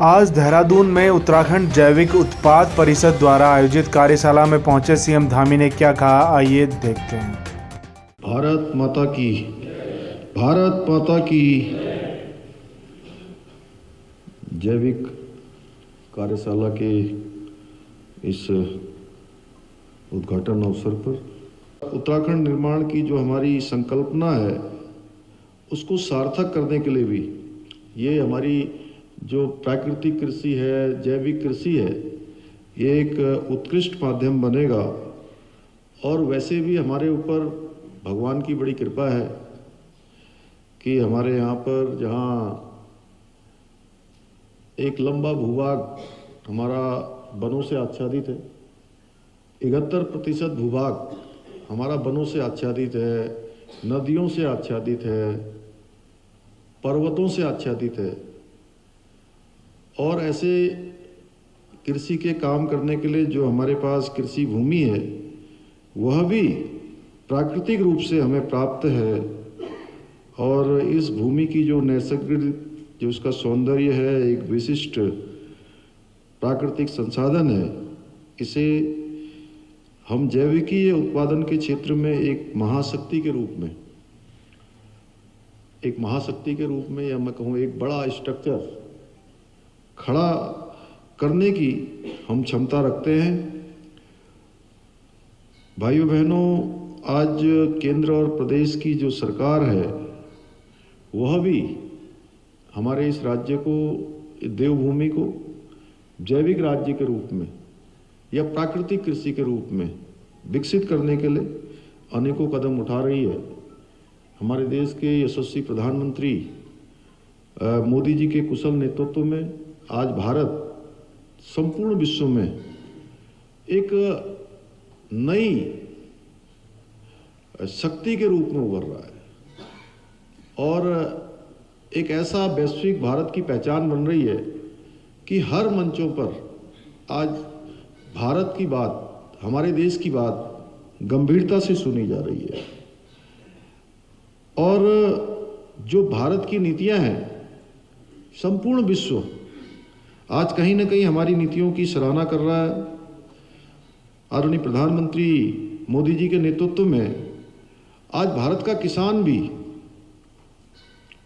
आज देहरादून में उत्तराखंड जैविक उत्पाद परिषद द्वारा आयोजित कार्यशाला में पहुंचे सीएम धामी ने क्या कहा, आइए देखते हैं। भारत माता की, भारत माता की। जैविक कार्यशाला के इस उद्घाटन अवसर पर उत्तराखंड निर्माण की जो हमारी संकल्पना है उसको सार्थक करने के लिए भी ये हमारी जो प्राकृतिक कृषि है, जैविक कृषि है, ये एक उत्कृष्ट माध्यम बनेगा। और वैसे भी हमारे ऊपर भगवान की बड़ी कृपा है कि हमारे यहाँ पर जहाँ एक लंबा भूभाग हमारा वनों से आच्छादित है, 71% भूभाग हमारा वनों से आच्छादित है, नदियों से आच्छादित है, पर्वतों से आच्छादित है। और ऐसे कृषि के काम करने के लिए जो हमारे पास कृषि भूमि है वह भी प्राकृतिक रूप से हमें प्राप्त है। और इस भूमि की जो नैसर्गिक जो उसका सौंदर्य है, एक विशिष्ट प्राकृतिक संसाधन है, इसे हम जैविकीय उत्पादन के क्षेत्र में एक महाशक्ति के रूप में या मैं कहूँ एक बड़ा स्ट्रक्चर खड़ा करने की हम क्षमता रखते हैं। भाइयों बहनों, आज केंद्र और प्रदेश की जो सरकार है वह भी हमारे इस राज्य को, देवभूमि को जैविक राज्य के रूप में या प्राकृतिक कृषि के रूप में विकसित करने के लिए अनेकों कदम उठा रही है। हमारे देश के यशस्वी प्रधानमंत्री मोदी जी के कुशल नेतृत्व में आज भारत संपूर्ण विश्व में एक नई शक्ति के रूप में उभर रहा है और एक ऐसा वैश्विक भारत की पहचान बन रही है कि हर मंचों पर आज भारत की बात, हमारे देश की बात गंभीरता से सुनी जा रही है। और जो भारत की नीतियां हैं, संपूर्ण विश्व आज कहीं ना कहीं हमारी नीतियों की सराहना कर रहा है। आदरणीय प्रधानमंत्री मोदी जी के नेतृत्व में आज भारत का किसान भी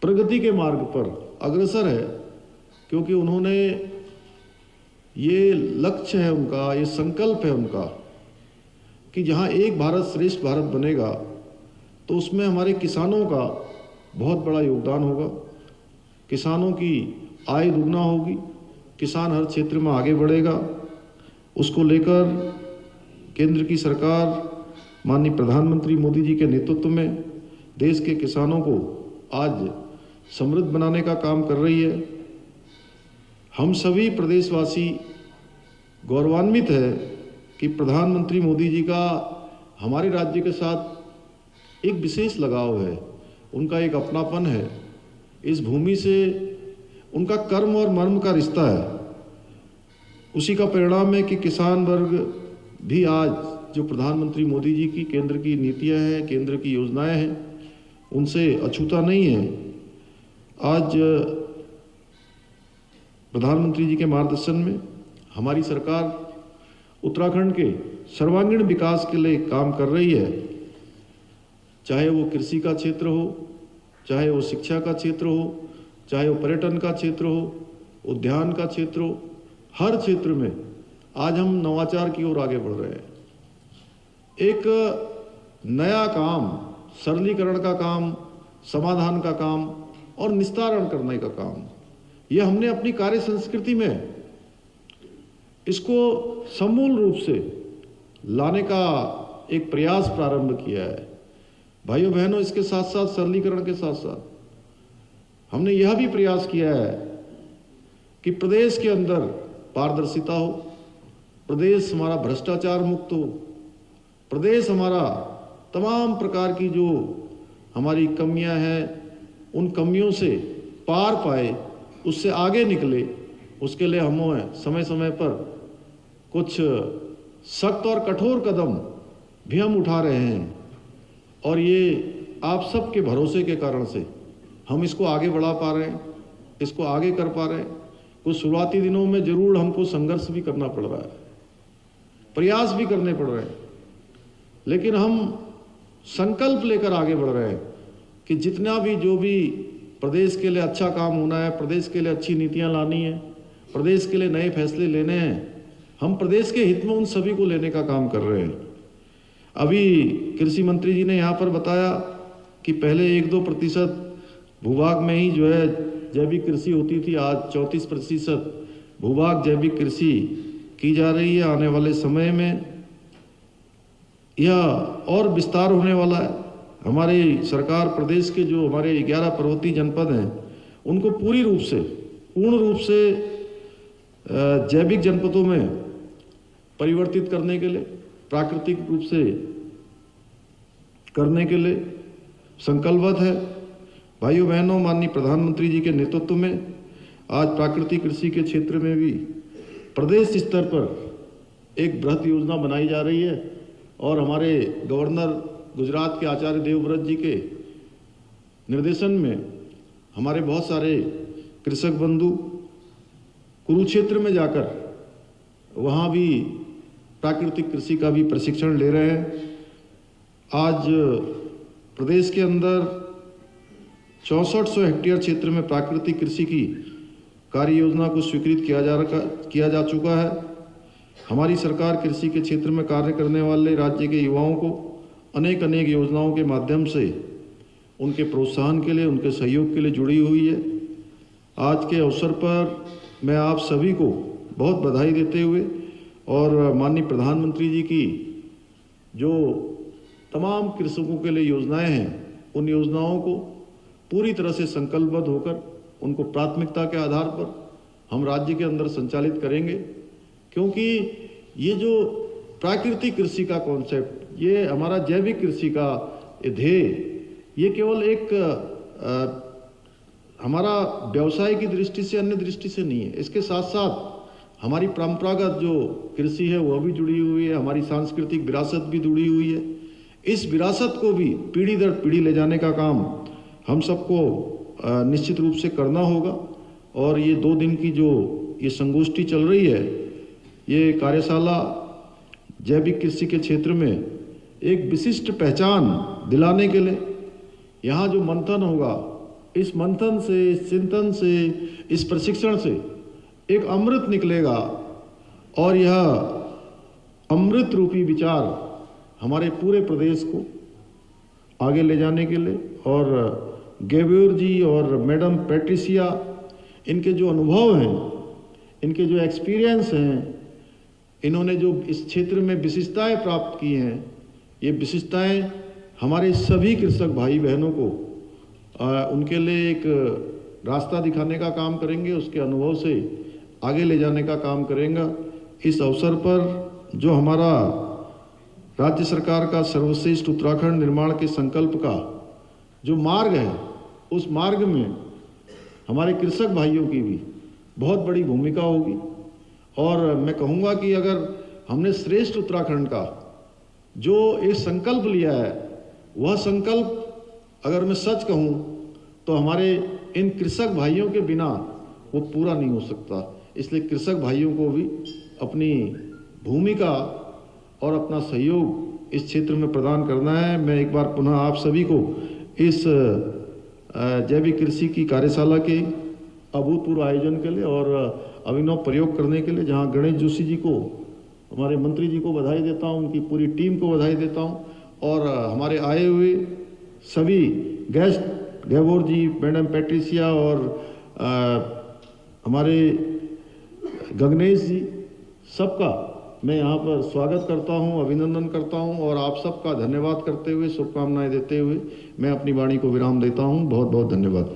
प्रगति के मार्ग पर अग्रसर है, क्योंकि उन्होंने ये लक्ष्य है उनका, ये संकल्प है उनका कि जहां एक भारत श्रेष्ठ भारत बनेगा तो उसमें हमारे किसानों का बहुत बड़ा योगदान होगा। किसानों की आय दुगना होगी, किसान हर क्षेत्र में आगे बढ़ेगा। उसको लेकर केंद्र की सरकार माननीय प्रधानमंत्री मोदी जी के नेतृत्व में देश के किसानों को आज समृद्ध बनाने का काम कर रही है। हम सभी प्रदेशवासी गौरवान्वित है कि प्रधानमंत्री मोदी जी का हमारे राज्य के साथ एक विशेष लगाव है, उनका एक अपनापन है, इस भूमि से उनका कर्म और मर्म का रिश्ता है। उसी का परिणाम है कि किसान वर्ग भी आज जो प्रधानमंत्री मोदी जी की केंद्र की नीतियां हैं, केंद्र की योजनाएं हैं, उनसे अछूता नहीं है। आज प्रधानमंत्री जी के मार्गदर्शन में हमारी सरकार उत्तराखंड के सर्वांगीण विकास के लिए काम कर रही है। चाहे वो कृषि का क्षेत्र हो, चाहे वो शिक्षा का क्षेत्र हो, चाहे वो पर्यटन का क्षेत्र हो, उद्यान का क्षेत्र हो, हर क्षेत्र में आज हम नवाचार की ओर आगे बढ़ रहे हैं। एक नया काम, सरलीकरण का काम, समाधान का काम और निस्तारण करने का काम, ये हमने अपनी कार्य संस्कृति में इसको समूल रूप से लाने का एक प्रयास प्रारंभ किया है। भाइयों बहनों, इसके साथ साथ सरलीकरण के साथ साथ हमने यह भी प्रयास किया है कि प्रदेश के अंदर पारदर्शिता हो, प्रदेश हमारा भ्रष्टाचार मुक्त हो, प्रदेश हमारा तमाम प्रकार की जो हमारी कमियां हैं उन कमियों से पार पाए, उससे आगे निकले। उसके लिए हमें समय समय पर कुछ सख्त और कठोर कदम भी हम उठा रहे हैं और ये आप सबके भरोसे के कारण से हम इसको आगे बढ़ा पा रहे हैं, इसको आगे कर पा रहे हैं। कुछ शुरुआती दिनों में जरूर हमको संघर्ष भी करना पड़ रहा है, प्रयास भी करने पड़ रहे हैं, लेकिन हम संकल्प लेकर आगे बढ़ रहे हैं कि जितना भी जो भी प्रदेश के लिए अच्छा काम होना है, प्रदेश के लिए अच्छी नीतियां लानी है, प्रदेश के लिए नए फैसले लेने हैं, हम प्रदेश के हित में उन सभी को लेने का काम कर रहे हैं। अभी कृषि मंत्री जी ने यहाँ पर बताया कि पहले 1-2% भूभाग में ही जो है जैविक कृषि होती थी, आज 34% भूभाग जैविक कृषि की जा रही है। आने वाले समय में यह और विस्तार होने वाला है। हमारी सरकार प्रदेश के जो हमारे 11 पर्वतीय जनपद हैं उनको पूर्ण रूप से जैविक जनपदों में परिवर्तित करने के लिए, प्राकृतिक रूप से करने के लिए संकल्पबद्ध है। भाइयों बहनों, माननीय प्रधानमंत्री जी के नेतृत्व में आज प्राकृतिक कृषि के क्षेत्र में भी प्रदेश स्तर पर एक बृहद योजना बनाई जा रही है और हमारे गवर्नर गुजरात के आचार्य देवव्रत जी के निर्देशन में हमारे बहुत सारे कृषक बंधु कुरुक्षेत्र में जाकर वहाँ भी प्राकृतिक कृषि का भी प्रशिक्षण ले रहे हैं। आज प्रदेश के अंदर 6400 हेक्टेयर क्षेत्र में प्राकृतिक कृषि की कार्य योजना को स्वीकृत किया जा चुका है। हमारी सरकार कृषि के क्षेत्र में कार्य करने वाले राज्य के युवाओं को अनेक योजनाओं के माध्यम से उनके प्रोत्साहन के लिए, उनके सहयोग के लिए जुड़ी हुई है। आज के अवसर पर मैं आप सभी को बहुत बधाई देते हुए और माननीय प्रधानमंत्री जी की जो तमाम कृषकों के लिए योजनाएं हैं, उन योजनाओं को पूरी तरह से संकल्पबद्ध होकर उनको प्राथमिकता के आधार पर हम राज्य के अंदर संचालित करेंगे, क्योंकि ये जो प्राकृतिक कृषि का कॉन्सेप्ट, ये हमारा जैविक कृषि का ध्येय, ये केवल एक हमारा व्यवसाय की दृष्टि से, अन्य दृष्टि से नहीं है। इसके साथ साथ हमारी परंपरागत जो कृषि है वह भी जुड़ी हुई है, हमारी सांस्कृतिक विरासत भी जुड़ी हुई है। इस विरासत को भी पीढ़ी दर पीढ़ी ले जाने का काम हम सबको निश्चित रूप से करना होगा। और ये 2 दिन की जो ये संगोष्ठी चल रही है, ये कार्यशाला जैविक कृषि के क्षेत्र में एक विशिष्ट पहचान दिलाने के लिए यहाँ जो मंथन होगा, इस मंथन से, इस चिंतन से, इस प्रशिक्षण से एक अमृत निकलेगा और यह अमृत रूपी विचार हमारे पूरे प्रदेश को आगे ले जाने के लिए, और गेब्योर जी और मैडम पैट्रिसिया, इनके जो अनुभव हैं, इनके जो एक्सपीरियंस हैं, इन्होंने जो इस क्षेत्र में विशिष्टताएं प्राप्त की हैं, ये विशिष्टताएं हमारे सभी कृषक भाई बहनों को उनके लिए एक रास्ता दिखाने का काम करेंगे, उसके अनुभव से आगे ले जाने का काम करेंगे। इस अवसर पर जो हमारा राज्य सरकार का सर्वश्रेष्ठ उत्तराखंड निर्माण के संकल्प का जो मार्ग है, उस मार्ग में हमारे कृषक भाइयों की भी बहुत बड़ी भूमिका होगी। और मैं कहूँगा कि अगर हमने श्रेष्ठ उत्तराखंड का जो एक संकल्प लिया है, वह संकल्प अगर मैं सच कहूँ तो हमारे इन कृषक भाइयों के बिना वो पूरा नहीं हो सकता। इसलिए कृषक भाइयों को भी अपनी भूमिका और अपना सहयोग इस क्षेत्र में प्रदान करना है। मैं एक बार पुनः आप सभी को इस जैविक कृषि की कार्यशाला के अभूतपूर्व आयोजन के लिए और अभिनव प्रयोग करने के लिए, जहां गणेश जोशी जी को, हमारे मंत्री जी को बधाई देता हूं, उनकी पूरी टीम को बधाई देता हूं, और हमारे आए हुए सभी गेस्ट, गेब्योर जी, मैडम पैट्रिसिया और हमारे गगनेश जी, सबका मैं यहाँ पर स्वागत करता हूँ, अभिनंदन करता हूँ और आप सबका धन्यवाद करते हुए, शुभकामनाएं देते हुए मैं अपनी वाणी को विराम देता हूँ। बहुत बहुत धन्यवाद।